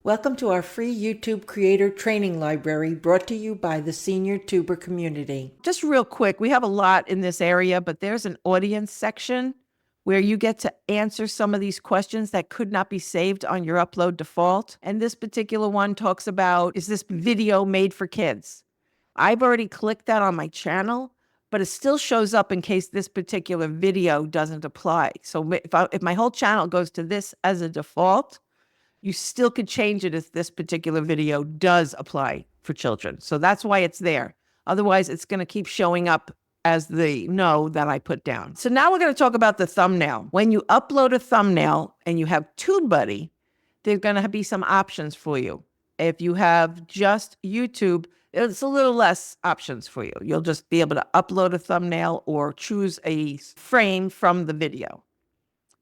Welcome to our free YouTube Creator Training Library brought to you by the Senior Tuber community. Just real quick, we have a lot in this area, but there's an audience section where you get to answer some of these questions that could not be saved on your upload default. And this particular one talks about, is this video made for kids? I've already clicked that on my channel, but it still shows up in case this particular video doesn't apply. So if my whole channel goes to this as a default, you still could change it if this particular video does apply for children. So that's why it's there. Otherwise, it's going to keep showing up as the no that I put down. So now we're going to talk about the thumbnail. When you upload a thumbnail and you have TubeBuddy, there's going to be some options for you. If you have just YouTube, it's a little less options for you. You'll just be able to upload a thumbnail or choose a frame from the video.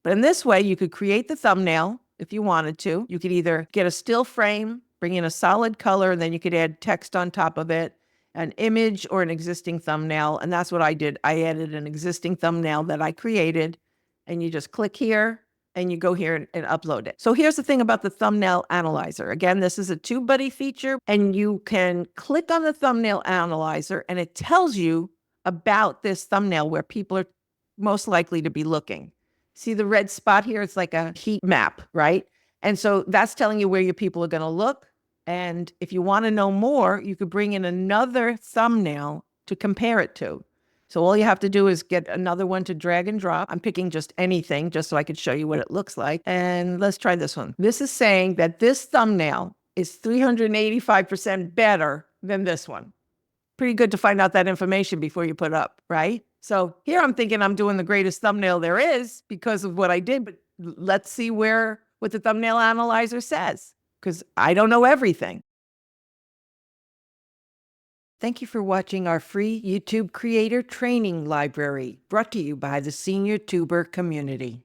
But in this way, you could create the thumbnail if you wanted to. You could either get a still frame, bring in a solid color, and then you could add text on top of it, an image or an existing thumbnail. And that's what I did. I added an existing thumbnail that I created, and you just click here and you go here and upload it. So here's the thing about the thumbnail analyzer. Again, this is a TubeBuddy feature, and you can click on the thumbnail analyzer and it tells you about this thumbnail where people are most likely to be looking. See the red spot here? It's like a heat map, right? And so that's telling you where your people are going to look. And if you want to know more, you could bring in another thumbnail to compare it to. So all you have to do is get another one to drag and drop. I'm picking just anything just so I could show you what it looks like. And let's try this one. This is saying that this thumbnail is 385% better than this one. Pretty good to find out that information before you put up, right? So here I'm thinking I'm doing the greatest thumbnail there is because of what I did, but let's see what the thumbnail analyzer says, because I don't know everything. Thank you for watching our free YouTube Creator Training Library brought to you by the Senior Tuber community.